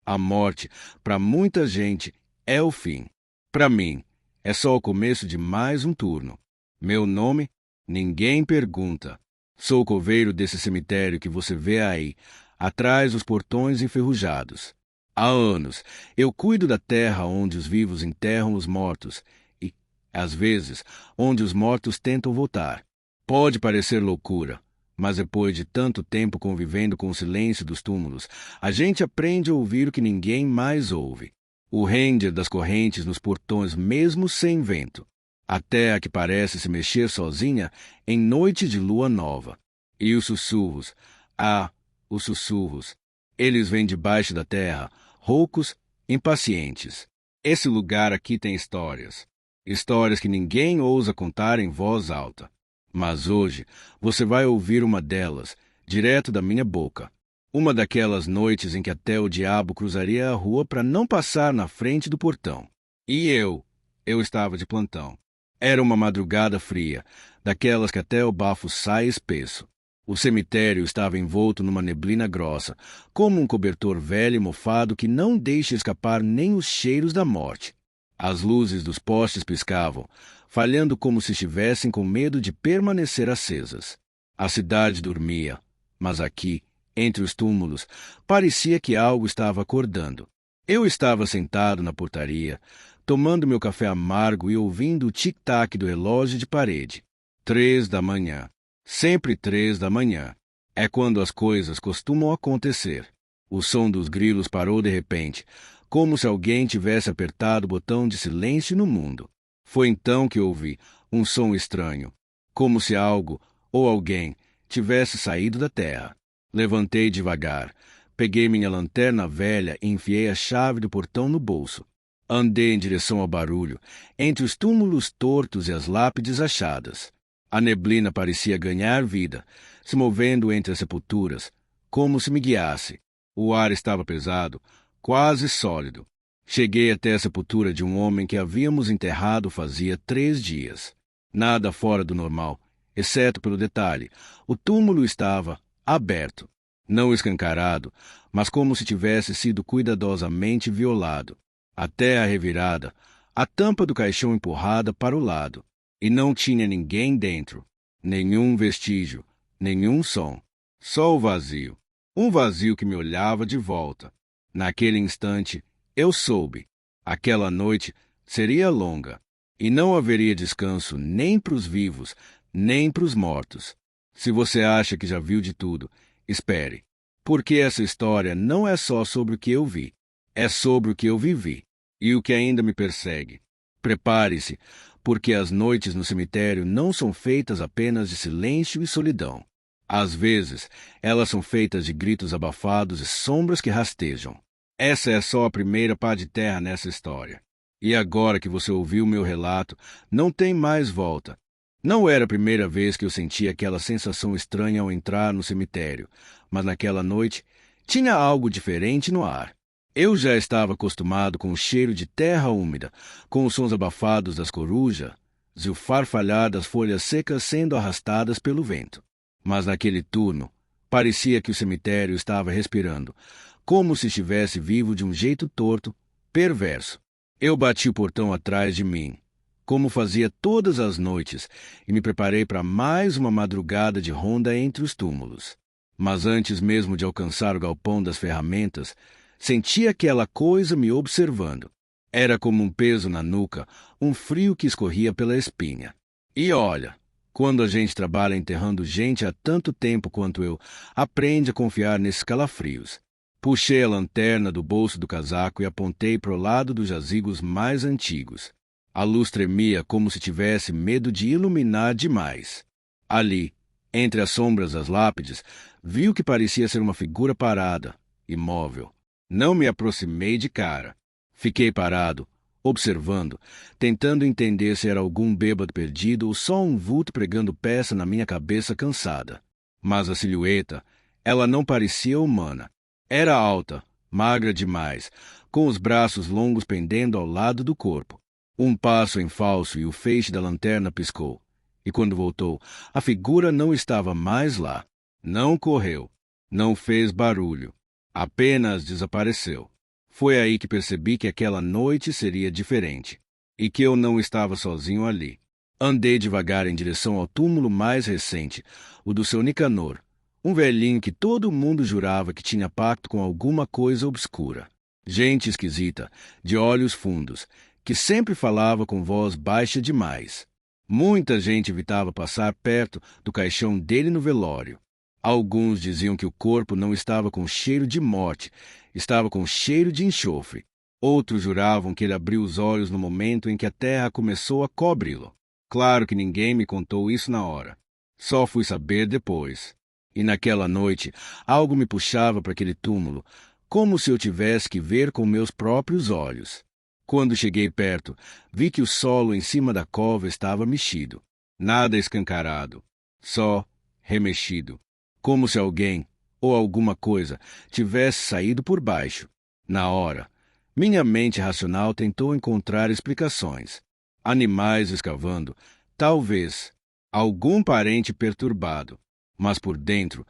A morte, para muita gente, é o fim. Para mim, é só o começo de mais um turno. Meu nome? Ninguém pergunta. Sou o coveiro desse cemitério que você vê aí, atrás dos portões enferrujados. Há anos, eu cuido da terra onde os vivos enterram os mortos e, às vezes, onde os mortos tentam voltar. Pode parecer loucura, mas depois de tanto tempo convivendo com o silêncio dos túmulos, a gente aprende a ouvir o que ninguém mais ouve. O ranger das correntes nos portões mesmo sem vento. A terra que parece se mexer sozinha em noite de lua nova. E os sussurros. Ah, os sussurros. Eles vêm debaixo da terra, roucos, impacientes. Esse lugar aqui tem histórias. Histórias que ninguém ousa contar em voz alta. Mas hoje você vai ouvir uma delas, direto da minha boca. Uma daquelas noites em que até o diabo cruzaria a rua para não passar na frente do portão. E eu estava de plantão. Era uma madrugada fria, daquelas que até o bafo sai espesso. O cemitério estava envolto numa neblina grossa, como um cobertor velho e mofado que não deixa escapar nem os cheiros da morte. As luzes dos postes piscavam, falhando como se estivessem com medo de permanecer acesas. A cidade dormia, mas aqui, entre os túmulos, parecia que algo estava acordando. Eu estava sentado na portaria, tomando meu café amargo e ouvindo o tic-tac do relógio de parede. 3 da manhã. Sempre 3 da manhã. É quando as coisas costumam acontecer. O som dos grilos parou de repente, como se alguém tivesse apertado o botão de silêncio no mundo. Foi então que ouvi um som estranho, como se algo ou alguém tivesse saído da terra. Levantei devagar, peguei minha lanterna velha e enfiei a chave do portão no bolso. Andei em direção ao barulho, entre os túmulos tortos e as lápides achadas. A neblina parecia ganhar vida, se movendo entre as sepulturas, como se me guiasse. O ar estava pesado, quase sólido. Cheguei até a sepultura de um homem que havíamos enterrado fazia 3 dias. Nada fora do normal, exceto pelo detalhe. O túmulo estava aberto, não escancarado, mas como se tivesse sido cuidadosamente violado. A terra revirada, a tampa do caixão empurrada para o lado. E não tinha ninguém dentro. Nenhum vestígio, nenhum som. Só o vazio. Um vazio que me olhava de volta. Naquele instante, eu soube. Aquela noite seria longa. E não haveria descanso nem para os vivos, nem para os mortos. Se você acha que já viu de tudo, espere. Porque essa história não é só sobre o que eu vi. É sobre o que eu vivi. E o que ainda me persegue. Prepare-se, porque as noites no cemitério não são feitas apenas de silêncio e solidão. Às vezes, elas são feitas de gritos abafados e sombras que rastejam. Essa é só a primeira pá de terra nessa história. E agora que você ouviu meu relato, não tem mais volta. Não era a primeira vez que eu sentia aquela sensação estranha ao entrar no cemitério, mas naquela noite tinha algo diferente no ar. Eu já estava acostumado com o cheiro de terra úmida, com os sons abafados das corujas e o farfalhar das folhas secas sendo arrastadas pelo vento. Mas naquele turno, parecia que o cemitério estava respirando, como se estivesse vivo de um jeito torto, perverso. Eu bati o portão atrás de mim, como fazia todas as noites, e me preparei para mais uma madrugada de ronda entre os túmulos. Mas antes mesmo de alcançar o galpão das ferramentas, senti aquela coisa me observando. Era como um peso na nuca, um frio que escorria pela espinha. E olha, quando a gente trabalha enterrando gente há tanto tempo quanto eu, aprende a confiar nesses calafrios. Puxei a lanterna do bolso do casaco e apontei para o lado dos jazigos mais antigos. A luz tremia como se tivesse medo de iluminar demais. Ali, entre as sombras das lápides, vi o que parecia ser uma figura parada, imóvel. Não me aproximei de cara. Fiquei parado, observando, tentando entender se era algum bêbado perdido ou só um vulto pregando peça na minha cabeça cansada. Mas a silhueta, ela não parecia humana. Era alta, magra demais, com os braços longos pendendo ao lado do corpo. Um passo em falso e o feixe da lanterna piscou. E quando voltou, a figura não estava mais lá. Não correu, não fez barulho. Apenas desapareceu. Foi aí que percebi que aquela noite seria diferente, e que eu não estava sozinho ali. Andei devagar em direção ao túmulo mais recente, o do seu Nicanor, um velhinho que todo mundo jurava que tinha pacto com alguma coisa obscura. Gente esquisita, de olhos fundos, que sempre falava com voz baixa demais. Muita gente evitava passar perto do caixão dele no velório. Alguns diziam que o corpo não estava com cheiro de morte, estava com cheiro de enxofre. Outros juravam que ele abriu os olhos no momento em que a terra começou a cobri-lo. Claro que ninguém me contou isso na hora. Só fui saber depois. E naquela noite, algo me puxava para aquele túmulo, como se eu tivesse que ver com meus próprios olhos. Quando cheguei perto, vi que o solo em cima da cova estava mexido. Nada escancarado, só remexido, como se alguém ou alguma coisa tivesse saído por baixo. Na hora, minha mente racional tentou encontrar explicações. Animais escavando, talvez, algum parente perturbado. Mas por dentro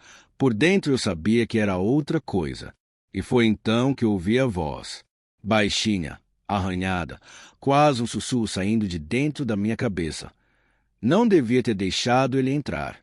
eu sabia que era outra coisa. E foi então que ouvi a voz, baixinha, arranhada, quase um sussurro saindo de dentro da minha cabeça. Não devia ter deixado ele entrar.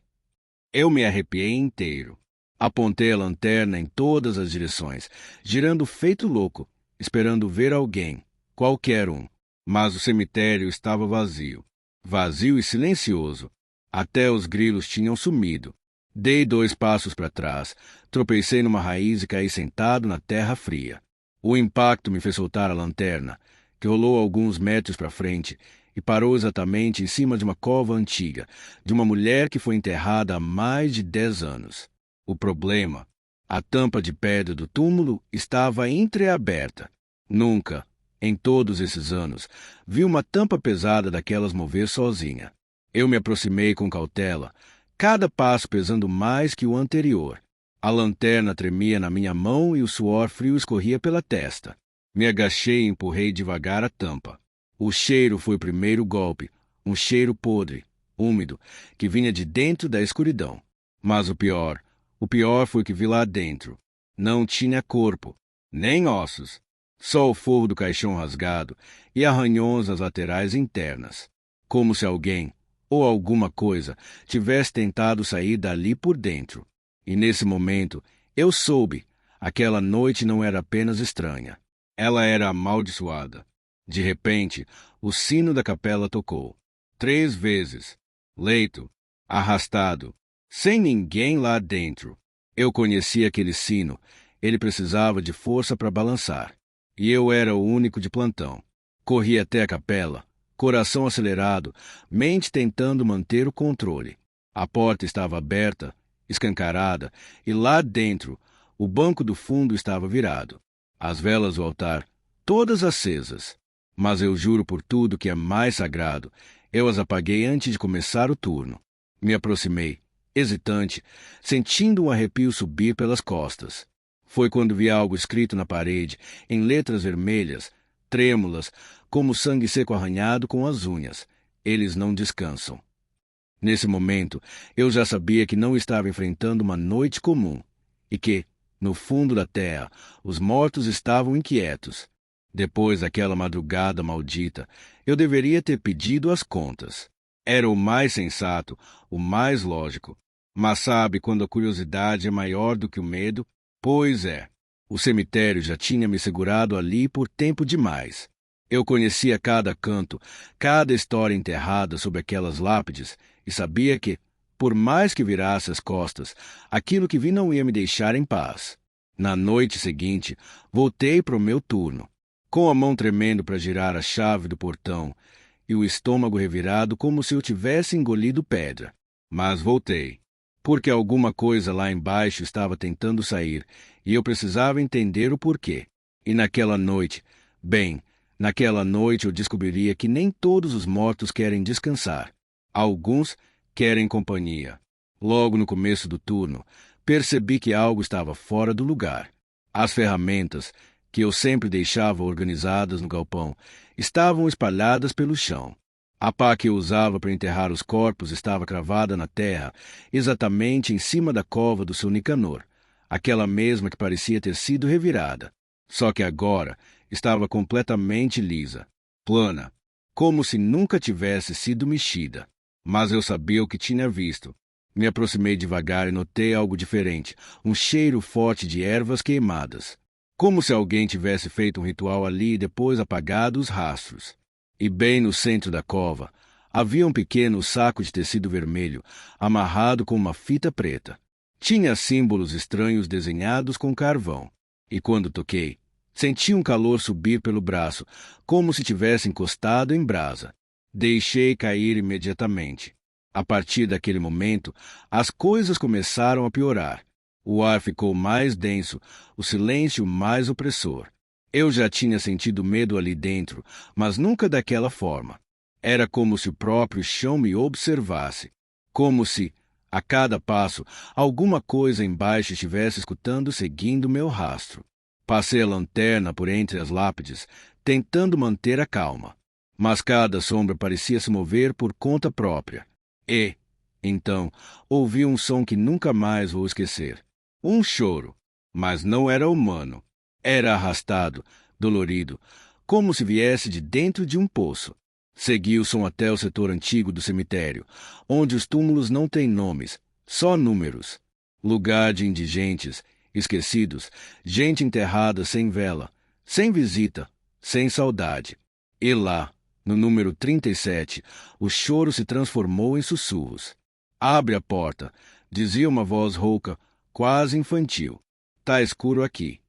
Eu me arrepiei inteiro. Apontei a lanterna em todas as direções, girando feito louco, esperando ver alguém, qualquer um. Mas o cemitério estava vazio. Vazio e silencioso. Até os grilos tinham sumido. Dei 2 passos para trás, tropecei numa raiz e caí sentado na terra fria. O impacto me fez soltar a lanterna, que rolou alguns metros para frente e parou exatamente em cima de uma cova antiga, de uma mulher que foi enterrada há mais de 10 anos. O problema, a tampa de pedra do túmulo estava entreaberta. Nunca, em todos esses anos, vi uma tampa pesada daquelas mover sozinha. Eu me aproximei com cautela, cada passo pesando mais que o anterior. A lanterna tremia na minha mão e o suor frio escorria pela testa. Me agachei e empurrei devagar a tampa. O cheiro foi o primeiro golpe, um cheiro podre, úmido, que vinha de dentro da escuridão. Mas o pior foi o que vi lá dentro. Não tinha corpo, nem ossos. Só o forro do caixão rasgado e arranhões nas laterais internas. Como se alguém ou alguma coisa tivesse tentado sair dali por dentro. E nesse momento, eu soube, aquela noite não era apenas estranha. Ela era amaldiçoada. De repente, o sino da capela tocou. 3 vezes. Leito, arrastado, sem ninguém lá dentro. Eu conhecia aquele sino. Ele precisava de força para balançar. E eu era o único de plantão. Corri até a capela, coração acelerado, mente tentando manter o controle. A porta estava aberta, escancarada, e lá dentro, o banco do fundo estava virado. As velas do altar, todas acesas. Mas eu juro por tudo que é mais sagrado, eu as apaguei antes de começar o turno. Me aproximei, hesitante, sentindo um arrepio subir pelas costas. Foi quando vi algo escrito na parede, em letras vermelhas, trêmulas, como sangue seco arranhado com as unhas. Eles não descansam. Nesse momento, eu já sabia que não estava enfrentando uma noite comum e que, no fundo da terra, os mortos estavam inquietos. Depois daquela madrugada maldita, eu deveria ter pedido as contas. Era o mais sensato, o mais lógico. Mas sabe quando a curiosidade é maior do que o medo? Pois é. O cemitério já tinha me segurado ali por tempo demais. Eu conhecia cada canto, cada história enterrada sob aquelas lápides e sabia que, por mais que virasse as costas, aquilo que vi não ia me deixar em paz. Na noite seguinte, voltei para o meu turno, com a mão tremendo para girar a chave do portão e o estômago revirado como se eu tivesse engolido pedra. Mas voltei, porque alguma coisa lá embaixo estava tentando sair e eu precisava entender o porquê. E naquela noite eu descobriria que nem todos os mortos querem descansar. Alguns querem companhia. Logo no começo do turno, percebi que algo estava fora do lugar. As ferramentas, que eu sempre deixava organizadas no galpão, estavam espalhadas pelo chão. A pá que eu usava para enterrar os corpos estava cravada na terra, exatamente em cima da cova do seu Nicanor, aquela mesma que parecia ter sido revirada. Só que agora estava completamente lisa, plana, como se nunca tivesse sido mexida. Mas eu sabia o que tinha visto. Me aproximei devagar e notei algo diferente, um cheiro forte de ervas queimadas. Como se alguém tivesse feito um ritual ali e depois apagado os rastros. E bem no centro da cova, havia um pequeno saco de tecido vermelho, amarrado com uma fita preta. Tinha símbolos estranhos desenhados com carvão. E quando toquei, senti um calor subir pelo braço, como se tivesse encostado em brasa. Deixei cair imediatamente. A partir daquele momento, as coisas começaram a piorar. O ar ficou mais denso, o silêncio mais opressor. Eu já tinha sentido medo ali dentro, mas nunca daquela forma. Era como se o próprio chão me observasse. Como se, a cada passo, alguma coisa embaixo estivesse escutando, seguindo meu rastro. Passei a lanterna por entre as lápides, tentando manter a calma. Mas cada sombra parecia se mover por conta própria. E, então, ouvi um som que nunca mais vou esquecer. Um choro, mas não era humano. Era arrastado, dolorido, como se viesse de dentro de um poço. Segui o som até o setor antigo do cemitério, onde os túmulos não têm nomes, só números. Lugar de indigentes, esquecidos, gente enterrada sem vela, sem visita, sem saudade. E lá, no número 37, o choro se transformou em sussurros. Abre a porta, dizia uma voz rouca, quase infantil. Tá escuro aqui.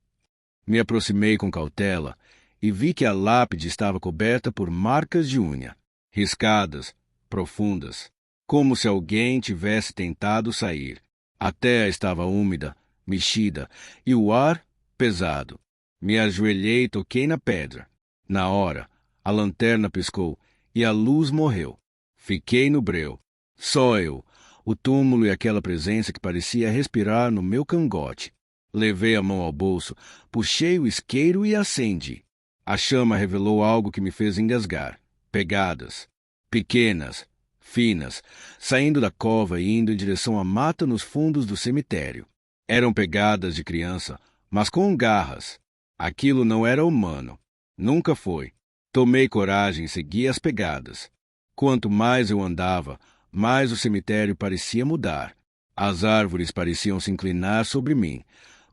Me aproximei com cautela e vi que a lápide estava coberta por marcas de unha, riscadas, profundas, como se alguém tivesse tentado sair. A terra estava úmida, mexida, e o ar pesado. Me ajoelhei e toquei na pedra. Na hora, a lanterna piscou e a luz morreu. Fiquei no breu. Só eu, o túmulo e aquela presença que parecia respirar no meu cangote. Levei a mão ao bolso, puxei o isqueiro e acendi. A chama revelou algo que me fez engasgar. Pegadas. Pequenas, finas, saindo da cova e indo em direção à mata nos fundos do cemitério. Eram pegadas de criança, mas com garras. Aquilo não era humano. Nunca foi. Tomei coragem e segui as pegadas. Quanto mais eu andava, mais o cemitério parecia mudar. As árvores pareciam se inclinar sobre mim,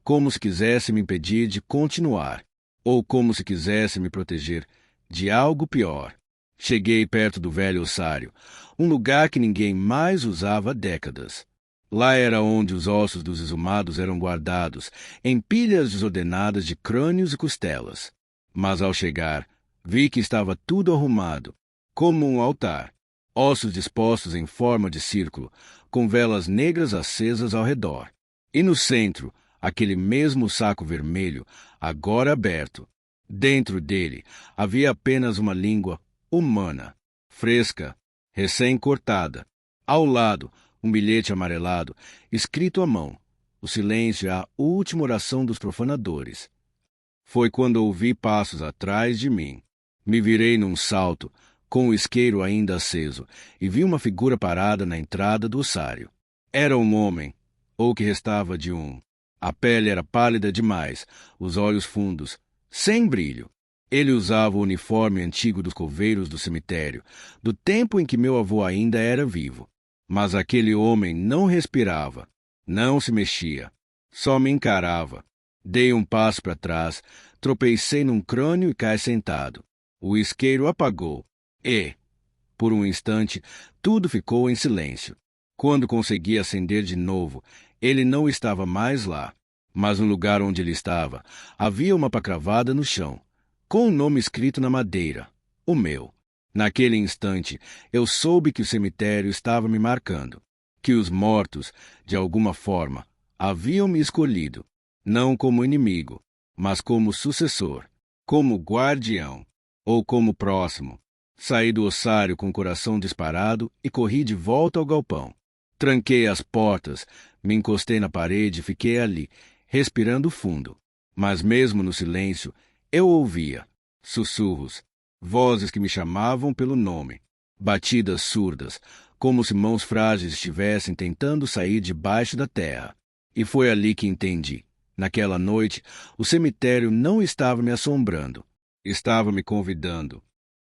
como se quisesse me impedir de continuar, ou como se quisesse me proteger de algo pior. Cheguei perto do velho ossário, um lugar que ninguém mais usava há décadas. Lá era onde os ossos dos exumados eram guardados, em pilhas desordenadas de crânios e costelas. Mas ao chegar, vi que estava tudo arrumado, como um altar. Ossos dispostos em forma de círculo, com velas negras acesas ao redor. E no centro, aquele mesmo saco vermelho, agora aberto. Dentro dele havia apenas uma língua humana, fresca, recém-cortada. Ao lado, um bilhete amarelado, escrito à mão. O silêncio é a última oração dos profanadores. Foi quando ouvi passos atrás de mim. Me virei num salto, com o isqueiro ainda aceso, e vi uma figura parada na entrada do ossário. Era um homem, ou o que restava de um. A pele era pálida demais, os olhos fundos, sem brilho. Ele usava o uniforme antigo dos coveiros do cemitério, do tempo em que meu avô ainda era vivo. Mas aquele homem não respirava, não se mexia, só me encarava. Dei um passo para trás, tropecei num crânio e caí sentado. O isqueiro apagou e, por um instante, tudo ficou em silêncio. Quando consegui acender de novo, ele não estava mais lá. Mas no lugar onde ele estava, havia uma pá cravada no chão, com um nome escrito na madeira, o meu. Naquele instante, eu soube que o cemitério estava me marcando, que os mortos, de alguma forma, haviam me escolhido, não como inimigo, mas como sucessor, como guardião, ou como próximo. Saí do ossário com o coração disparado e corri de volta ao galpão. Tranquei as portas, me encostei na parede e fiquei ali, respirando fundo. Mas mesmo no silêncio, eu ouvia sussurros, vozes que me chamavam pelo nome, batidas surdas, como se mãos frágeis estivessem tentando sair debaixo da terra. E foi ali que entendi. Naquela noite, o cemitério não estava me assombrando. Estava me convidando.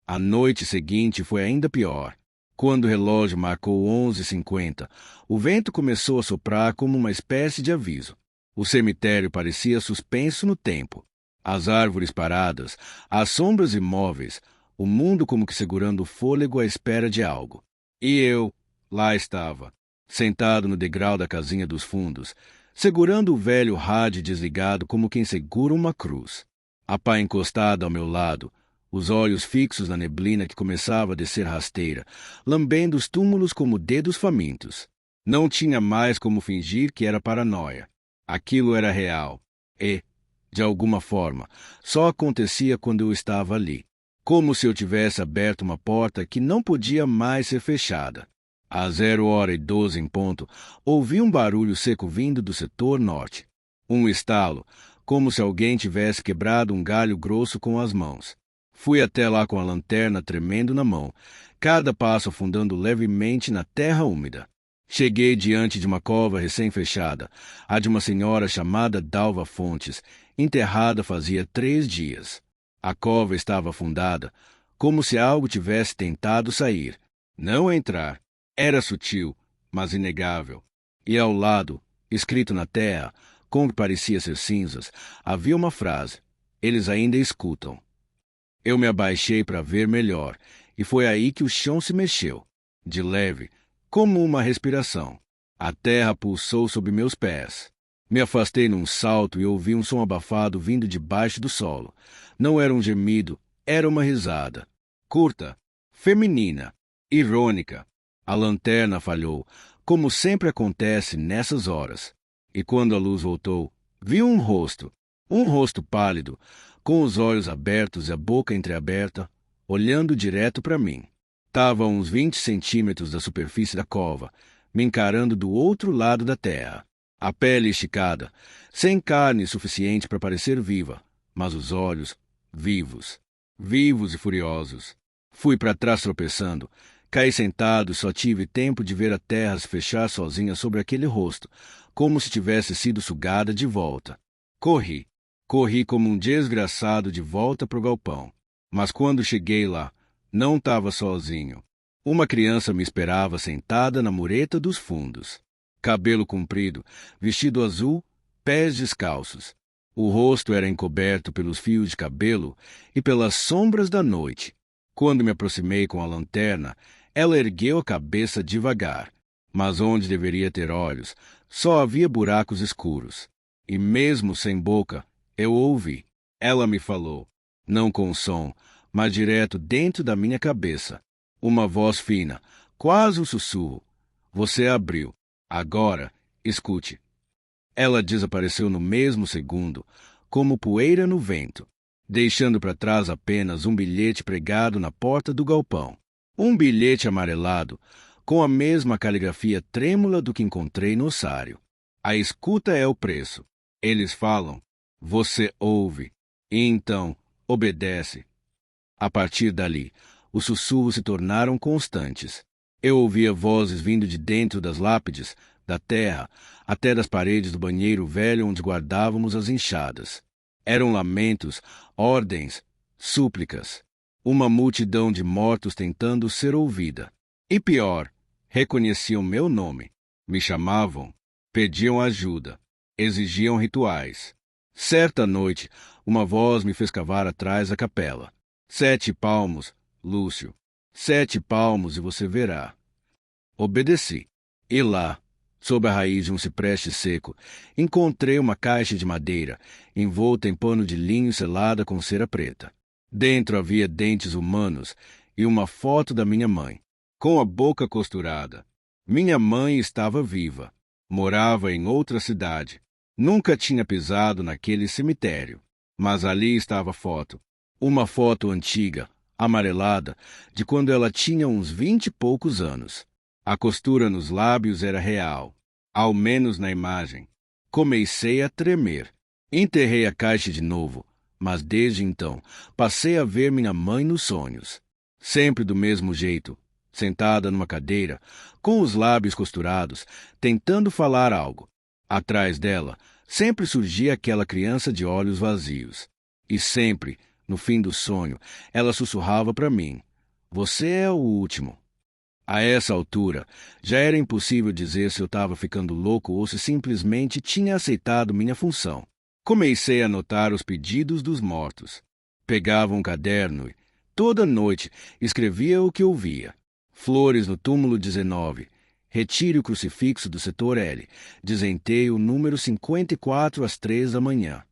A noite seguinte foi ainda pior. Quando o relógio marcou 11h50, o vento começou a soprar como uma espécie de aviso. O cemitério parecia suspenso no tempo. As árvores paradas, as sombras imóveis, o mundo como que segurando o fôlego à espera de algo. E eu, lá estava, sentado no degrau da casinha dos fundos, segurando o velho rádio desligado como quem segura uma cruz. A pá encostada ao meu lado, os olhos fixos na neblina que começava a descer rasteira, lambendo os túmulos como dedos famintos. Não tinha mais como fingir que era paranoia. Aquilo era real. E, de alguma forma, só acontecia quando eu estava ali. Como se eu tivesse aberto uma porta que não podia mais ser fechada. Às 0h12 em ponto, ouvi um barulho seco vindo do setor norte. Um estalo, como se alguém tivesse quebrado um galho grosso com as mãos. Fui até lá com a lanterna tremendo na mão, cada passo afundando levemente na terra úmida. Cheguei diante de uma cova recém-fechada, a de uma senhora chamada Dalva Fontes, enterrada fazia 3 dias. A cova estava afundada, como se algo tivesse tentado sair, não entrar. Era sutil, mas inegável. E ao lado, escrito na terra, com o que parecia ser cinzas, havia uma frase: eles ainda escutam. Eu me abaixei para ver melhor, e foi aí que o chão se mexeu, de leve, como uma respiração. A terra pulsou sob meus pés. Me afastei num salto e ouvi um som abafado vindo debaixo do solo. Não era um gemido, era uma risada. Curta, feminina, irônica. A lanterna falhou, como sempre acontece nessas horas. E quando a luz voltou, vi um rosto pálido, com os olhos abertos e a boca entreaberta, olhando direto para mim. Estava a uns 20 centímetros da superfície da cova, me encarando do outro lado da terra. A pele esticada, sem carne suficiente para parecer viva, mas os olhos vivos, vivos e furiosos. Fui para trás tropeçando, caí sentado e só tive tempo de ver a terra se fechar sozinha sobre aquele rosto, como se tivesse sido sugada de volta. Corri como um desgraçado de volta para o galpão. Mas quando cheguei lá, não estava sozinho. Uma criança me esperava sentada na mureta dos fundos. Cabelo comprido, vestido azul, pés descalços. O rosto era encoberto pelos fios de cabelo e pelas sombras da noite. Quando me aproximei com a lanterna, ela ergueu a cabeça devagar. Mas onde deveria ter olhos, só havia buracos escuros. E mesmo sem boca, eu ouvi. Ela me falou, não com som, mas direto dentro da minha cabeça. Uma voz fina, quase um sussurro. Você abriu. Agora, escute. Ela desapareceu no mesmo segundo, como poeira no vento, deixando para trás apenas um bilhete pregado na porta do galpão. Um bilhete amarelado, com a mesma caligrafia trêmula do que encontrei no ossário. A escuta é o preço. Eles falam, você ouve, e então obedece. A partir dali, os sussurros se tornaram constantes. Eu ouvia vozes vindo de dentro das lápides, da terra, até das paredes do banheiro velho onde guardávamos as enxadas. Eram lamentos, ordens, súplicas. Uma multidão de mortos tentando ser ouvida. E pior, reconheciam meu nome. Me chamavam, pediam ajuda, exigiam rituais. Certa noite, uma voz me fez cavar atrás da capela. 7 palmos, Lúcio. 7 palmos e você verá. Obedeci. E lá, sob a raiz de um cipreste seco, encontrei uma caixa de madeira, envolta em pano de linho selada com cera preta. Dentro havia dentes humanos e uma foto da minha mãe, com a boca costurada. Minha mãe estava viva. Morava em outra cidade. Nunca tinha pisado naquele cemitério. Mas ali estava a foto. Uma foto antiga, amarelada, de quando ela tinha uns 20 e poucos anos. A costura nos lábios era real, ao menos na imagem. Comecei a tremer. Enterrei a caixa de novo, mas desde então passei a ver minha mãe nos sonhos. Sempre do mesmo jeito, sentada numa cadeira, com os lábios costurados, tentando falar algo. Atrás dela, sempre surgia aquela criança de olhos vazios. E sempre, no fim do sonho, ela sussurrava para mim: "Você é o último." A essa altura, já era impossível dizer se eu estava ficando louco ou se simplesmente tinha aceitado minha função. Comecei a anotar os pedidos dos mortos. Pegava um caderno e, toda noite, escrevia o que ouvia. Flores no túmulo 19. Retire o crucifixo do setor L. Desenteie o número 54 às 3 da manhã.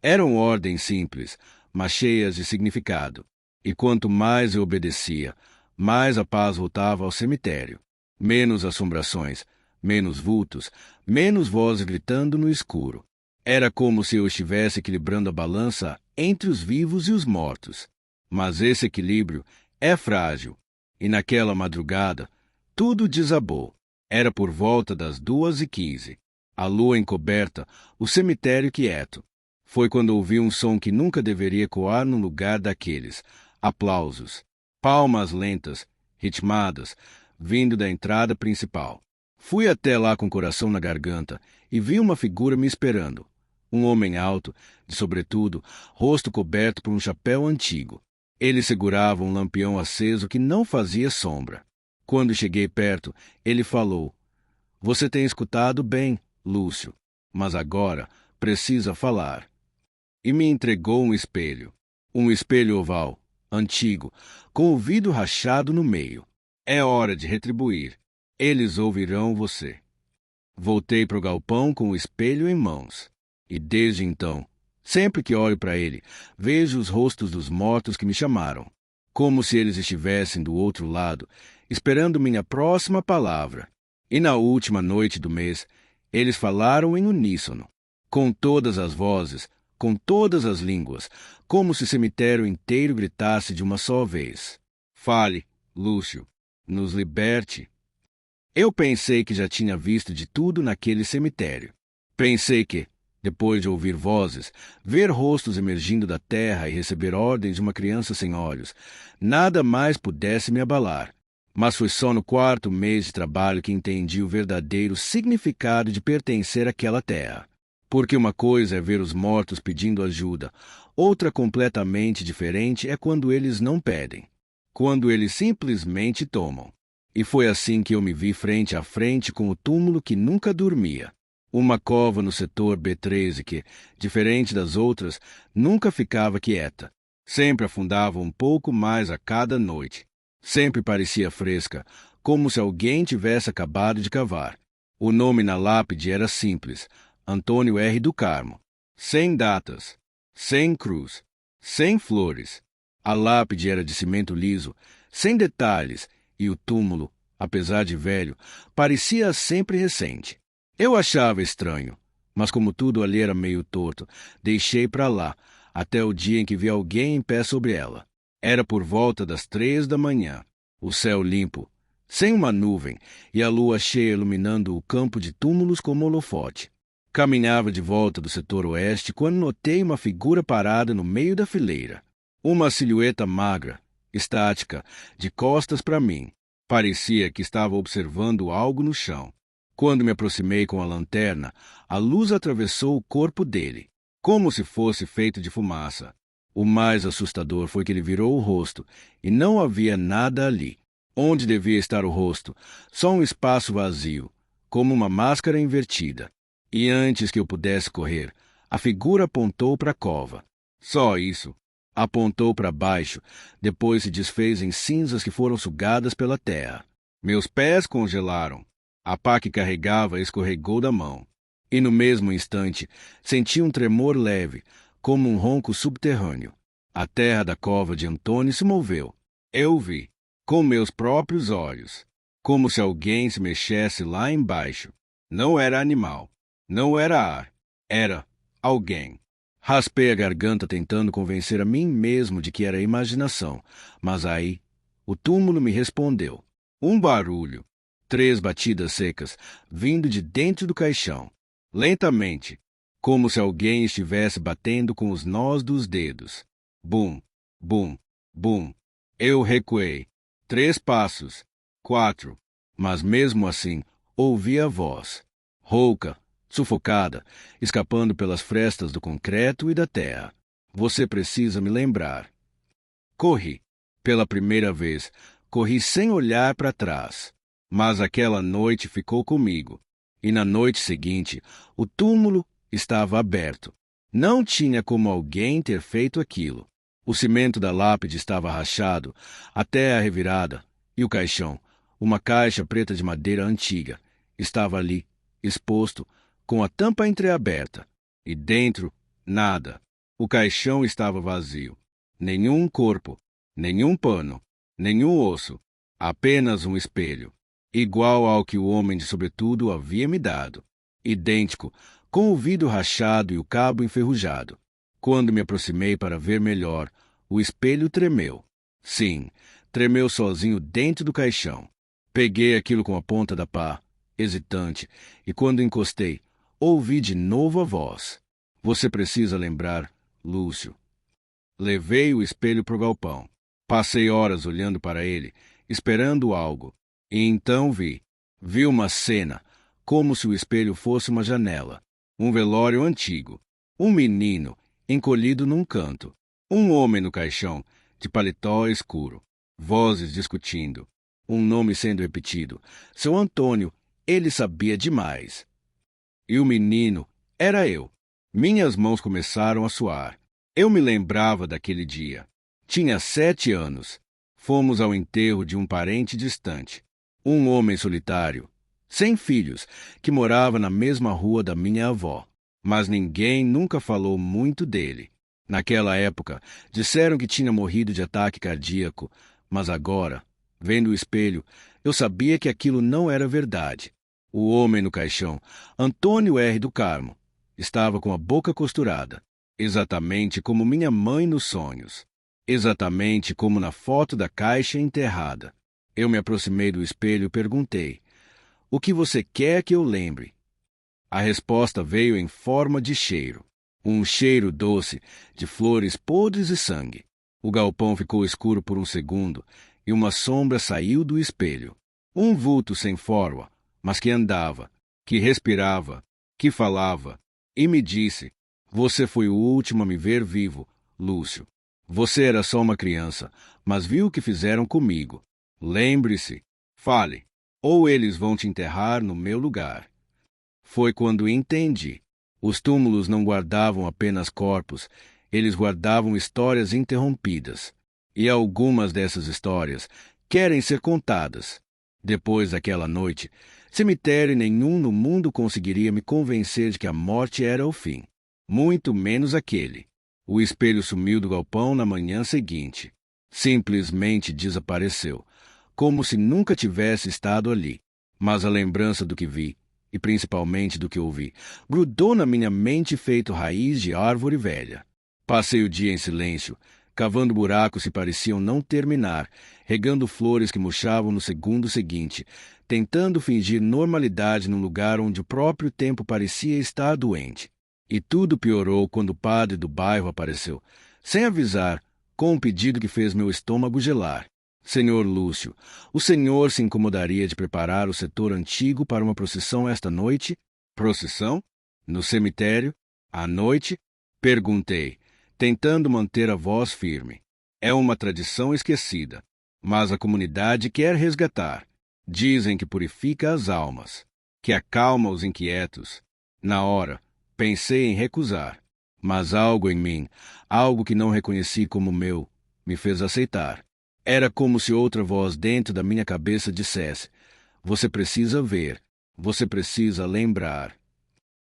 Eram ordens simples, mas cheias de significado. E quanto mais eu obedecia, mais a paz voltava ao cemitério. Menos assombrações, menos vultos, menos vozes gritando no escuro. Era como se eu estivesse equilibrando a balança entre os vivos e os mortos. Mas esse equilíbrio é frágil. E naquela madrugada, tudo desabou. Era por volta das 2h15. A lua encoberta, o cemitério quieto. Foi quando ouvi um som que nunca deveria ecoar no lugar daqueles. Aplausos. Palmas lentas, ritmadas, vindo da entrada principal. Fui até lá com o coração na garganta e vi uma figura me esperando. Um homem alto, de sobretudo, rosto coberto por um chapéu antigo. Ele segurava um lampião aceso que não fazia sombra. Quando cheguei perto, ele falou: "Você tem escutado bem, Lúcio, mas agora precisa falar." E me entregou um espelho. Um espelho oval, antigo, com o vidro rachado no meio. "É hora de retribuir. Eles ouvirão você." Voltei para o galpão com o espelho em mãos. E desde então, sempre que olho para ele, vejo os rostos dos mortos que me chamaram, como se eles estivessem do outro lado, esperando minha próxima palavra. E na última noite do mês, eles falaram em uníssono, com todas as vozes, com todas as línguas, como se o cemitério inteiro gritasse de uma só vez: "Fale, Lúcio, nos liberte." Eu pensei que já tinha visto de tudo naquele cemitério. Pensei que, depois de ouvir vozes, ver rostos emergindo da terra e receber ordens de uma criança sem olhos, nada mais pudesse me abalar. Mas foi só no 4º mês de trabalho que entendi o verdadeiro significado de pertencer àquela terra. Porque uma coisa é ver os mortos pedindo ajuda, outra completamente diferente é quando eles não pedem, quando eles simplesmente tomam. E foi assim que eu me vi frente a frente com o túmulo que nunca dormia. Uma cova no setor B13 que, diferente das outras, nunca ficava quieta. Sempre afundava um pouco mais a cada noite. Sempre parecia fresca, como se alguém tivesse acabado de cavar. O nome na lápide era simples: Antônio R. do Carmo. Sem datas, sem cruz, sem flores. A lápide era de cimento liso, sem detalhes, e o túmulo, apesar de velho, parecia sempre recente. Eu achava estranho, mas como tudo ali era meio torto, deixei para lá, até o dia em que vi alguém em pé sobre ela. Era por volta das 3 da manhã. O céu limpo, sem uma nuvem, e a lua cheia iluminando o campo de túmulos como holofote. Caminhava de volta do setor oeste quando notei uma figura parada no meio da fileira. Uma silhueta magra, estática, de costas para mim. Parecia que estava observando algo no chão. Quando me aproximei com a lanterna, a luz atravessou o corpo dele, como se fosse feito de fumaça. O mais assustador foi que ele virou o rosto, e não havia nada ali. Onde devia estar o rosto? Só um espaço vazio, como uma máscara invertida. E antes que eu pudesse correr, a figura apontou para a cova. Só isso. Apontou para baixo, depois se desfez em cinzas que foram sugadas pela terra. Meus pés congelaram. A pá que carregava escorregou da mão. E no mesmo instante, senti um tremor leve, como um ronco subterrâneo. A terra da cova de Antônio se moveu. Eu vi, com meus próprios olhos, como se alguém se mexesse lá embaixo. Não era animal, não era ar, era alguém. Raspei a garganta tentando convencer a mim mesmo de que era imaginação, mas aí o túmulo me respondeu. Um barulho, 3 batidas secas, vindo de dentro do caixão, lentamente, como se alguém estivesse batendo com os nós dos dedos. Bum, bum, bum. Eu recuei. 3 passos, 4, mas mesmo assim ouvi a voz, rouca, sufocada, escapando pelas frestas do concreto e da terra. Você precisa me lembrar. Corri. Pela primeira vez, corri sem olhar para trás. Mas aquela noite ficou comigo. E na noite seguinte, o túmulo estava aberto. Não tinha como alguém ter feito aquilo. O cimento da lápide estava rachado até a revirada, e o caixão, uma caixa preta de madeira antiga, estava ali, exposto, com a tampa entreaberta. E dentro, nada. O caixão estava vazio. Nenhum corpo, nenhum pano, nenhum osso, apenas um espelho, igual ao que o homem de sobretudo havia me dado, idêntico, com o vidro rachado e o cabo enferrujado. Quando me aproximei para ver melhor, o espelho tremeu. Sim, tremeu sozinho dentro do caixão. Peguei aquilo com a ponta da pá, hesitante, e quando encostei, ouvi de novo a voz. Você precisa lembrar, Lúcio. Levei o espelho para o galpão. Passei horas olhando para ele, esperando algo. E então vi uma cena, como se o espelho fosse uma janela. Um velório antigo. Um menino, encolhido num canto. Um homem no caixão, de paletó escuro. Vozes discutindo. Um nome sendo repetido. Seu Antônio, ele sabia demais. E o menino era eu. Minhas mãos começaram a suar. Eu me lembrava daquele dia. Tinha 7 anos. Fomos ao enterro de um parente distante. Um homem solitário, sem filhos, que morava na mesma rua da minha avó. Mas ninguém nunca falou muito dele. Naquela época, disseram que tinha morrido de ataque cardíaco, mas agora, vendo o espelho, eu sabia que aquilo não era verdade. O homem no caixão, Antônio R. do Carmo, estava com a boca costurada, exatamente como minha mãe nos sonhos, exatamente como na foto da caixa enterrada. Eu me aproximei do espelho e perguntei: "O que você quer que eu lembre?" A resposta veio em forma de cheiro. Um cheiro doce de flores podres e sangue. O galpão ficou escuro por um segundo e uma sombra saiu do espelho. Um vulto sem forma, mas que andava, que respirava, que falava, e me disse: "Você foi o último a me ver vivo, Lúcio. Você era só uma criança, mas viu o que fizeram comigo. Lembre-se, fale, ou eles vão te enterrar no meu lugar." Foi quando entendi. Os túmulos não guardavam apenas corpos, eles guardavam histórias interrompidas. E algumas dessas histórias querem ser contadas. Depois daquela noite, cemitério nenhum no mundo conseguiria me convencer de que a morte era o fim. Muito menos aquele. O espelho sumiu do galpão na manhã seguinte. Simplesmente desapareceu, como se nunca tivesse estado ali. Mas a lembrança do que vi, e principalmente do que ouvi, grudou na minha mente feito raiz de árvore velha. Passei o dia em silêncio, cavando buracos que pareciam não terminar, regando flores que murchavam no segundo seguinte, tentando fingir normalidade num lugar onde o próprio tempo parecia estar doente. E tudo piorou quando o padre do bairro apareceu, sem avisar, com um pedido que fez meu estômago gelar. "Senhor Lúcio, o senhor se incomodaria de preparar o setor antigo para uma procissão esta noite?" "Procissão? No cemitério? À noite?" Perguntei, tentando manter a voz firme. "É uma tradição esquecida, mas a comunidade quer resgatar. Dizem que purifica as almas, que acalma os inquietos." Na hora, pensei em recusar, mas algo em mim, algo que não reconheci como meu, me fez aceitar. Era como se outra voz dentro da minha cabeça dissesse: "Você precisa ver, você precisa lembrar."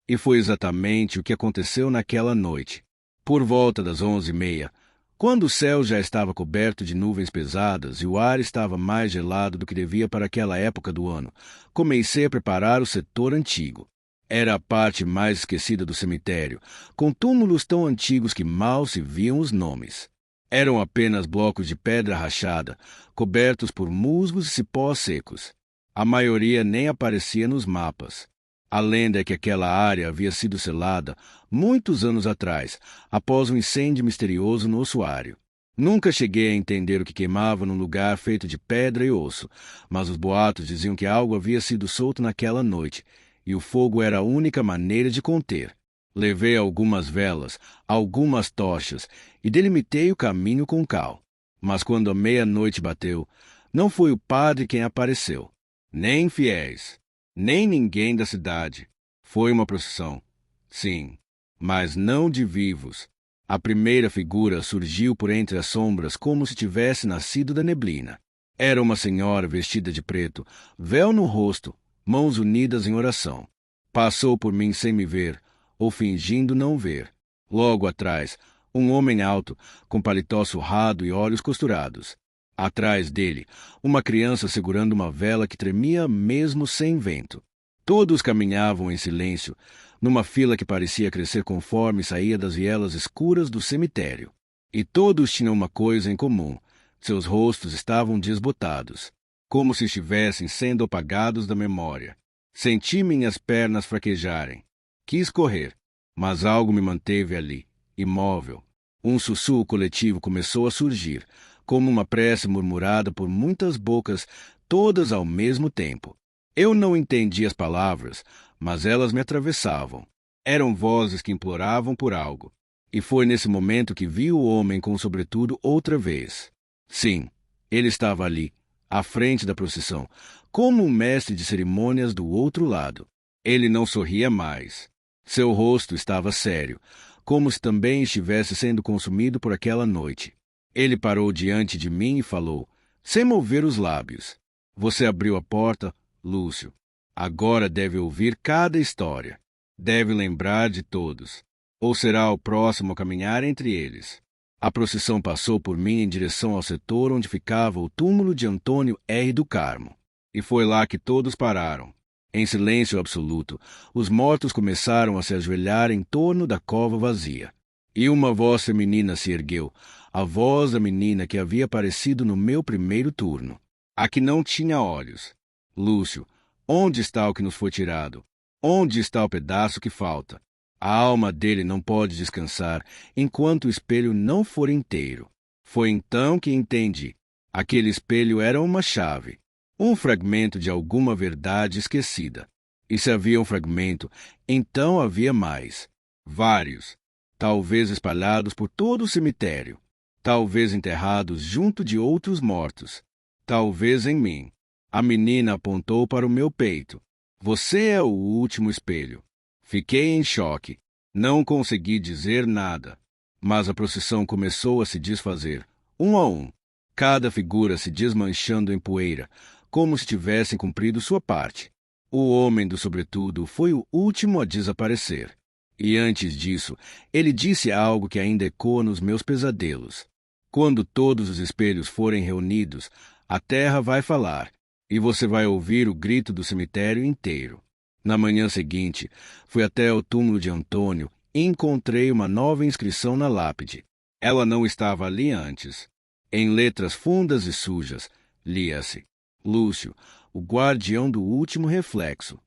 E foi exatamente o que aconteceu naquela noite. Por volta das 11h30, quando o céu já estava coberto de nuvens pesadas e o ar estava mais gelado do que devia para aquela época do ano, comecei a preparar o setor antigo. Era a parte mais esquecida do cemitério, com túmulos tão antigos que mal se viam os nomes. Eram apenas blocos de pedra rachada, cobertos por musgos e cipós secos. A maioria nem aparecia nos mapas. A lenda é que aquela área havia sido selada muitos anos atrás, após um incêndio misterioso no ossuário. Nunca cheguei a entender o que queimava num lugar feito de pedra e osso, mas os boatos diziam que algo havia sido solto naquela noite, e o fogo era a única maneira de conter. Levei algumas velas, algumas tochas, e delimitei o caminho com cal. Mas quando a meia-noite bateu, não foi o padre quem apareceu, nem fiéis, nem ninguém da cidade. Foi uma procissão, sim, mas não de vivos. A primeira figura surgiu por entre as sombras como se tivesse nascido da neblina. Era uma senhora vestida de preto, véu no rosto, mãos unidas em oração. Passou por mim sem me ver, ou fingindo não ver. Logo atrás, um homem alto, com paletó surrado e olhos costurados. Atrás dele, uma criança segurando uma vela que tremia mesmo sem vento. Todos caminhavam em silêncio, numa fila que parecia crescer conforme saía das vielas escuras do cemitério. E todos tinham uma coisa em comum: seus rostos estavam desbotados, como se estivessem sendo apagados da memória. Senti minhas pernas fraquejarem. Quis correr, mas algo me manteve ali, imóvel. Um sussurro coletivo começou a surgir, como uma prece murmurada por muitas bocas, todas ao mesmo tempo. Eu não entendi as palavras, mas elas me atravessavam. Eram vozes que imploravam por algo. E foi nesse momento que vi o homem com o sobretudo outra vez. Sim, ele estava ali, à frente da procissão, como um mestre de cerimônias do outro lado. Ele não sorria mais. Seu rosto estava sério, como se também estivesse sendo consumido por aquela noite. Ele parou diante de mim e falou, sem mover os lábios: "Você abriu a porta, Lúcio. Agora deve ouvir cada história. Deve lembrar de todos. Ou será o próximo a caminhar entre eles." A procissão passou por mim em direção ao setor onde ficava o túmulo de Antônio R. do Carmo. E foi lá que todos pararam. Em silêncio absoluto, os mortos começaram a se ajoelhar em torno da cova vazia. E uma voz feminina se ergueu, a voz da menina que havia aparecido no meu primeiro turno. A que não tinha olhos. "Lúcio, onde está o que nos foi tirado? Onde está o pedaço que falta? A alma dele não pode descansar enquanto o espelho não for inteiro." Foi então que entendi. Aquele espelho era uma chave, um fragmento de alguma verdade esquecida. E se havia um fragmento, então havia mais. Vários. Talvez espalhados por todo o cemitério. Talvez enterrados junto de outros mortos. Talvez em mim. A menina apontou para o meu peito. "Você é o último espelho." Fiquei em choque. Não consegui dizer nada. Mas a procissão começou a se desfazer, um a um. Cada figura se desmanchando em poeira, como se tivessem cumprido sua parte. O homem do sobretudo foi o último a desaparecer. E antes disso, ele disse algo que ainda ecoa nos meus pesadelos. "Quando todos os espelhos forem reunidos, a terra vai falar, e você vai ouvir o grito do cemitério inteiro." Na manhã seguinte, fui até o túmulo de Antônio e encontrei uma nova inscrição na lápide. Ela não estava ali antes. Em letras fundas e sujas, lia-se: "Lúcio, o guardião do último reflexo."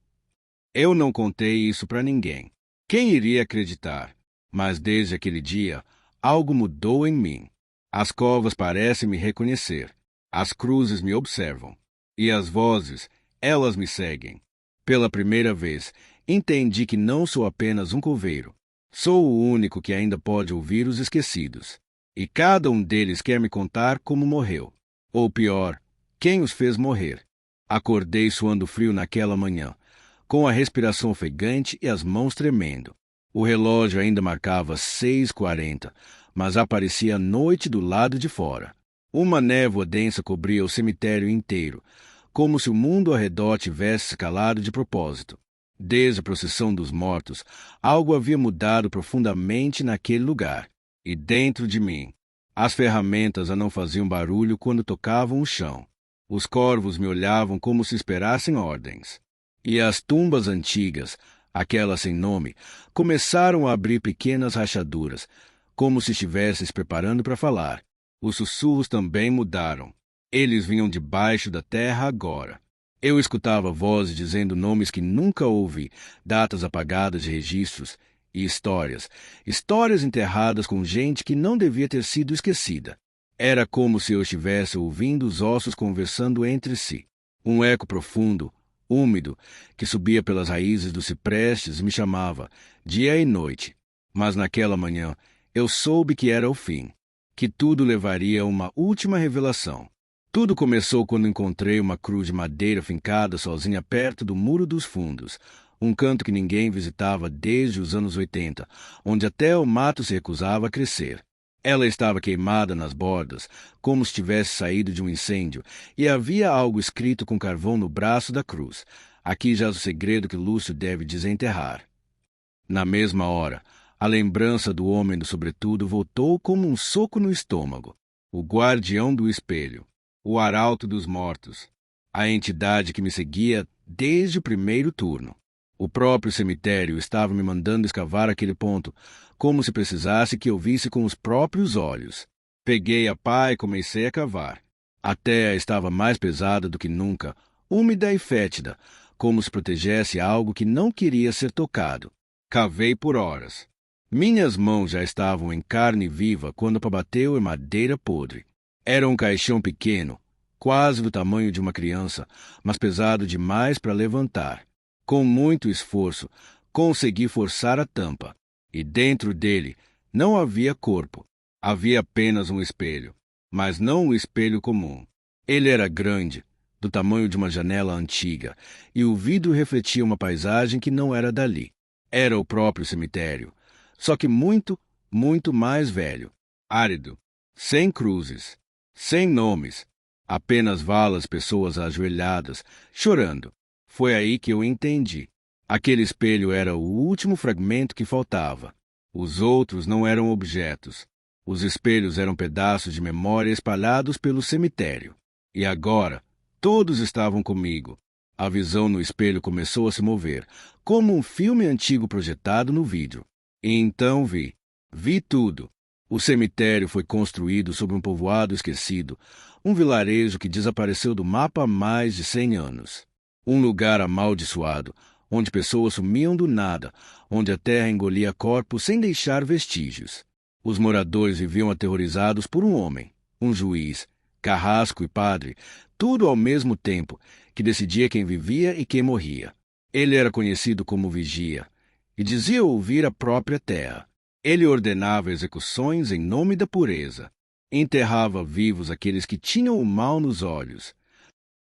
Eu não contei isso para ninguém. Quem iria acreditar? Mas desde aquele dia, algo mudou em mim. As covas parecem me reconhecer. As cruzes me observam. E as vozes, elas me seguem. Pela primeira vez, entendi que não sou apenas um coveiro. Sou o único que ainda pode ouvir os esquecidos. E cada um deles quer me contar como morreu. Ou pior, quem os fez morrer. Acordei suando frio naquela manhã, com a respiração ofegante e as mãos tremendo. O relógio ainda marcava 6h40, mas aparecia a noite do lado de fora. Uma névoa densa cobria o cemitério inteiro, como se o mundo ao redor tivesse se calado de propósito. Desde a procissão dos mortos, algo havia mudado profundamente naquele lugar. E dentro de mim, as ferramentas já não faziam barulho quando tocavam o chão. Os corvos me olhavam como se esperassem ordens. E as tumbas antigas, aquelas sem nome, começaram a abrir pequenas rachaduras, como se estivessem se preparando para falar. Os sussurros também mudaram. Eles vinham debaixo da terra agora. Eu escutava vozes dizendo nomes que nunca ouvi, datas apagadas de registros e histórias enterradas com gente que não devia ter sido esquecida. Era como se eu estivesse ouvindo os ossos conversando entre si. Um eco profundo, úmido, que subia pelas raízes dos ciprestes e me chamava, dia e noite. Mas naquela manhã eu soube que era o fim, que tudo levaria a uma última revelação. Tudo começou quando encontrei uma cruz de madeira fincada sozinha perto do Muro dos Fundos, um canto que ninguém visitava desde os anos 80, onde até o mato se recusava a crescer. Ela estava queimada nas bordas, como se tivesse saído de um incêndio, e havia algo escrito com carvão no braço da cruz. Aqui jaz o segredo que Lúcio deve desenterrar. Na mesma hora, a lembrança do homem do sobretudo voltou como um soco no estômago. O guardião do espelho, o arauto dos mortos, a entidade que me seguia desde o primeiro turno. O próprio cemitério estava me mandando escavar aquele ponto, como se precisasse que eu visse com os próprios olhos. Peguei a pá e comecei a cavar. A terra estava mais pesada do que nunca, úmida e fétida, como se protegesse algo que não queria ser tocado. Cavei por horas. Minhas mãos já estavam em carne viva quando bateu em madeira podre. Era um caixão pequeno, quase do tamanho de uma criança, mas pesado demais para levantar. Com muito esforço, consegui forçar a tampa, e dentro dele não havia corpo. Havia apenas um espelho, mas não um espelho comum. Ele era grande, do tamanho de uma janela antiga, e o vidro refletia uma paisagem que não era dali. Era o próprio cemitério, só que muito, muito mais velho, árido, sem cruzes, sem nomes, apenas valas, pessoas ajoelhadas, chorando. Foi aí que eu entendi. Aquele espelho era o último fragmento que faltava. Os outros não eram objetos. Os espelhos eram pedaços de memória espalhados pelo cemitério. E agora, todos estavam comigo. A visão no espelho começou a se mover, como um filme antigo projetado no vidro. E então vi tudo. O cemitério foi construído sobre um povoado esquecido, um vilarejo que desapareceu do mapa há mais de 100 anos. Um lugar amaldiçoado, onde pessoas sumiam do nada, onde a terra engolia corpos sem deixar vestígios. Os moradores viviam aterrorizados por um homem, um juiz, carrasco e padre, tudo ao mesmo tempo, que decidia quem vivia e quem morria. Ele era conhecido como Vigia, e dizia ouvir a própria terra. Ele ordenava execuções em nome da pureza. Enterrava vivos aqueles que tinham o mal nos olhos.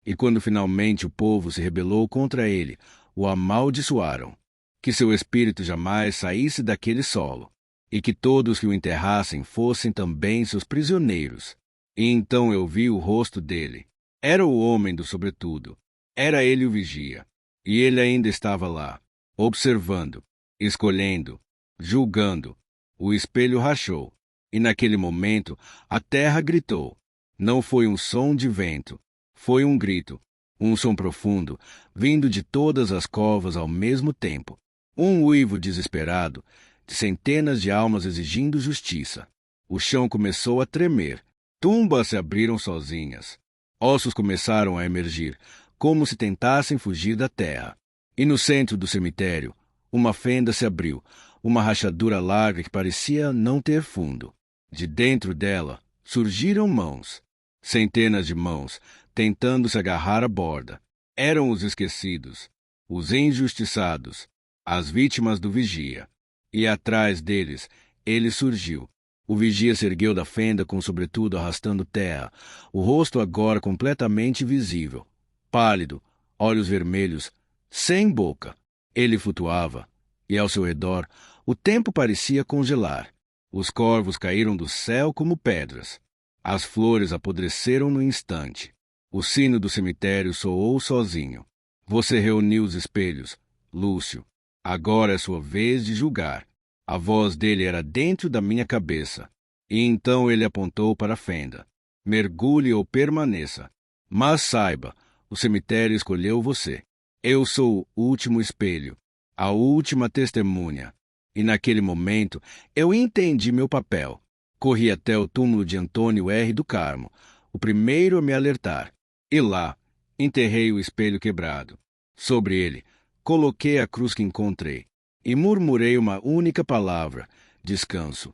E quando finalmente o povo se rebelou contra ele, o amaldiçoaram. Que seu espírito jamais saísse daquele solo, e que todos que o enterrassem fossem também seus prisioneiros. E então eu vi o rosto dele. Era o homem do sobretudo. Era ele o vigia. E ele ainda estava lá, observando, escolhendo, julgando. O espelho rachou, e naquele momento a terra gritou. Não foi um som de vento. Foi um grito, um som profundo, vindo de todas as covas ao mesmo tempo. Um uivo desesperado, de centenas de almas exigindo justiça. O chão começou a tremer. Tumbas se abriram sozinhas. Ossos começaram a emergir, como se tentassem fugir da terra. E no centro do cemitério, uma fenda se abriu, uma rachadura larga que parecia não ter fundo. De dentro dela surgiram mãos. Centenas de mãos, tentando se agarrar à borda. Eram os esquecidos, os injustiçados, as vítimas do vigia. E atrás deles, ele surgiu. O vigia se ergueu da fenda com o sobretudo arrastando terra, o rosto agora completamente visível. Pálido, olhos vermelhos, sem boca. Ele flutuava, e ao seu redor, o tempo parecia congelar. Os corvos caíram do céu como pedras. As flores apodreceram no instante. O sino do cemitério soou sozinho. Você reuniu os espelhos, Lúcio. Agora é sua vez de julgar. A voz dele era dentro da minha cabeça. E então ele apontou para a fenda. Mergulhe ou permaneça. Mas saiba, o cemitério escolheu você. Eu sou o último espelho, a última testemunha. E naquele momento eu entendi meu papel. Corri até o túmulo de Antônio R. do Carmo, o primeiro a me alertar. E lá, enterrei o espelho quebrado. Sobre ele, coloquei a cruz que encontrei. E murmurei uma única palavra: descanso.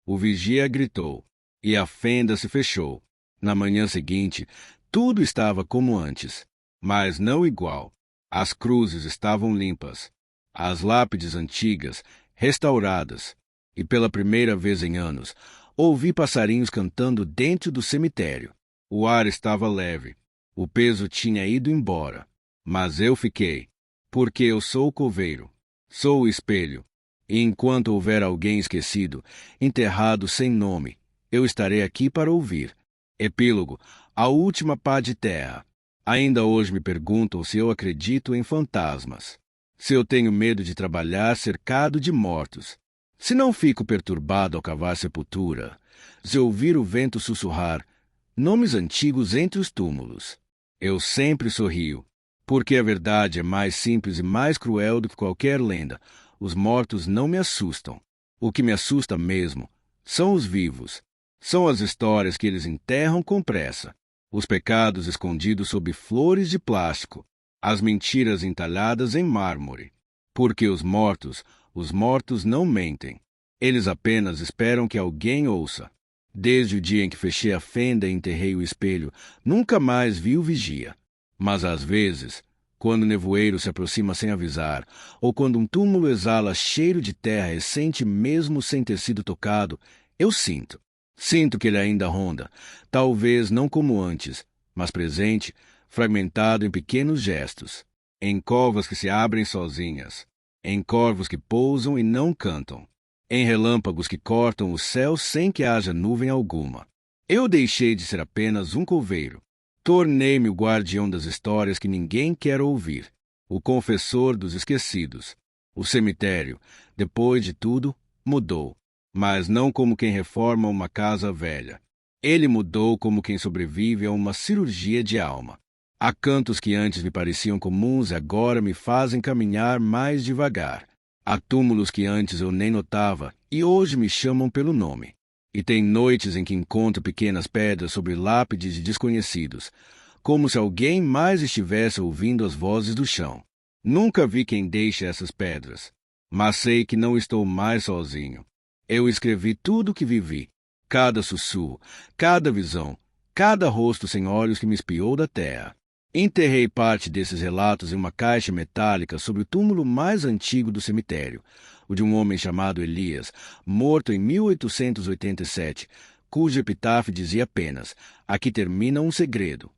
O vigia gritou, e a fenda se fechou. Na manhã seguinte, tudo estava como antes, mas não igual. As cruzes estavam limpas, as lápides antigas, restauradas, e pela primeira vez em anos, ouvi passarinhos cantando dentro do cemitério. O ar estava leve, o peso tinha ido embora, mas eu fiquei, porque eu sou o coveiro, sou o espelho, e enquanto houver alguém esquecido, enterrado sem nome, eu estarei aqui para ouvir. Epílogo, a última pá de terra. Ainda hoje me perguntam se eu acredito em fantasmas, se eu tenho medo de trabalhar cercado de mortos, se não fico perturbado ao cavar sepultura, se ouvir o vento sussurrar nomes antigos entre os túmulos. Eu sempre sorrio, porque a verdade é mais simples e mais cruel do que qualquer lenda. Os mortos não me assustam. O que me assusta mesmo são os vivos. São as histórias que eles enterram com pressa, os pecados escondidos sob flores de plástico, as mentiras entalhadas em mármore. Porque os mortos não mentem. Eles apenas esperam que alguém ouça. Desde o dia em que fechei a fenda e enterrei o espelho, nunca mais vi o vigia. Mas às vezes, quando o nevoeiro se aproxima sem avisar, ou quando um túmulo exala cheiro de terra recente mesmo sem ter sido tocado, eu sinto. Sinto que ele ainda ronda, talvez não como antes, mas presente, fragmentado em pequenos gestos, em covas que se abrem sozinhas, em corvos que pousam e não cantam, em relâmpagos que cortam o céu sem que haja nuvem alguma. Eu deixei de ser apenas um coveiro. Tornei-me o guardião das histórias que ninguém quer ouvir, o confessor dos esquecidos. O cemitério, depois de tudo, mudou, mas não como quem reforma uma casa velha. Ele mudou como quem sobrevive a uma cirurgia de alma. Há cantos que antes me pareciam comuns e agora me fazem caminhar mais devagar. Há túmulos que antes eu nem notava e hoje me chamam pelo nome. E tem noites em que encontro pequenas pedras sobre lápides de desconhecidos, como se alguém mais estivesse ouvindo as vozes do chão. Nunca vi quem deixe essas pedras, mas sei que não estou mais sozinho. Eu escrevi tudo o que vivi, cada sussurro, cada visão, cada rosto sem olhos que me espiou da terra. Enterrei parte desses relatos em uma caixa metálica sobre o túmulo mais antigo do cemitério, o de um homem chamado Elias, morto em 1887, cujo epitáfio dizia apenas: aqui termina um segredo.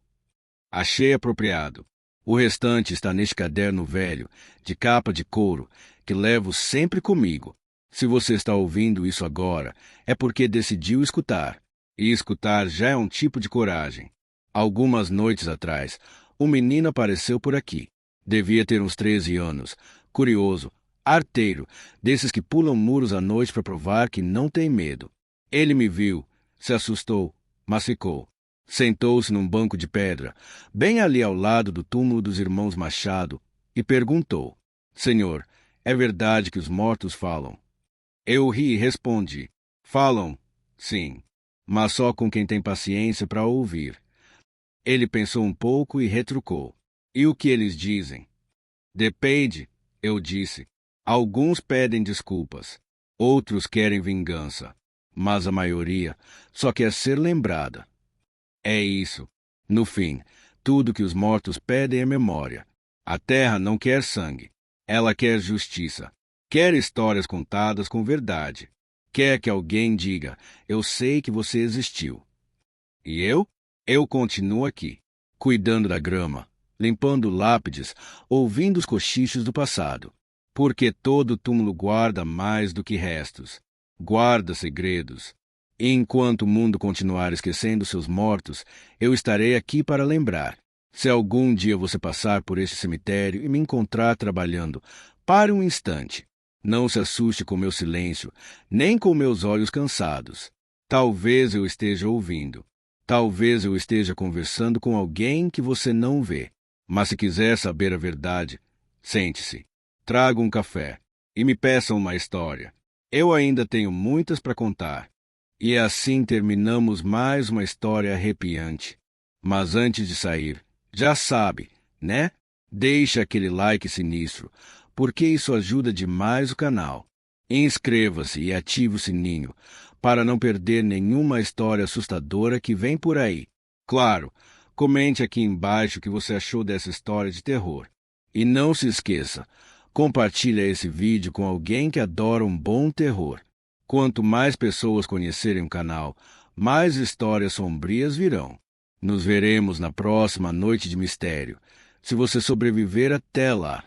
Achei apropriado. O restante está neste caderno velho, de capa de couro, que levo sempre comigo. Se você está ouvindo isso agora, é porque decidiu escutar. E escutar já é um tipo de coragem. Algumas noites atrás, um menino apareceu por aqui. Devia ter uns 13 anos. Curioso, arteiro, desses que pulam muros à noite para provar que não tem medo. Ele me viu, se assustou, mas ficou. Sentou-se num banco de pedra, bem ali ao lado do túmulo dos irmãos Machado, e perguntou: Senhor, é verdade que os mortos falam? Eu ri e respondi: falam, sim, mas só com quem tem paciência para ouvir. Ele pensou um pouco e retrucou: e o que eles dizem? Depende, eu disse. Alguns pedem desculpas, outros querem vingança, mas a maioria só quer ser lembrada. É isso. No fim, tudo que os mortos pedem é memória. A terra não quer sangue. Ela quer justiça. Quer histórias contadas com verdade. Quer que alguém diga: eu sei que você existiu. E eu? Eu continuo aqui, cuidando da grama, limpando lápides, ouvindo os cochichos do passado. Porque todo túmulo guarda mais do que restos. Guarda segredos. E enquanto o mundo continuar esquecendo seus mortos, eu estarei aqui para lembrar. Se algum dia você passar por este cemitério e me encontrar trabalhando, pare um instante. Não se assuste com meu silêncio, nem com meus olhos cansados. Talvez eu esteja ouvindo. Talvez eu esteja conversando com alguém que você não vê. Mas se quiser saber a verdade, sente-se, traga um café e me peça uma história. Eu ainda tenho muitas para contar. E assim terminamos mais uma história arrepiante. Mas antes de sair, já sabe, né? Deixa aquele like sinistro, porque isso ajuda demais o canal. Inscreva-se e ative o sininho, para não perder nenhuma história assustadora que vem por aí. Claro, comente aqui embaixo o que você achou dessa história de terror. E não se esqueça, compartilhe esse vídeo com alguém que adora um bom terror. Quanto mais pessoas conhecerem o canal, mais histórias sombrias virão. Nos veremos na próxima Noite de Mistério. Se você sobreviver até lá,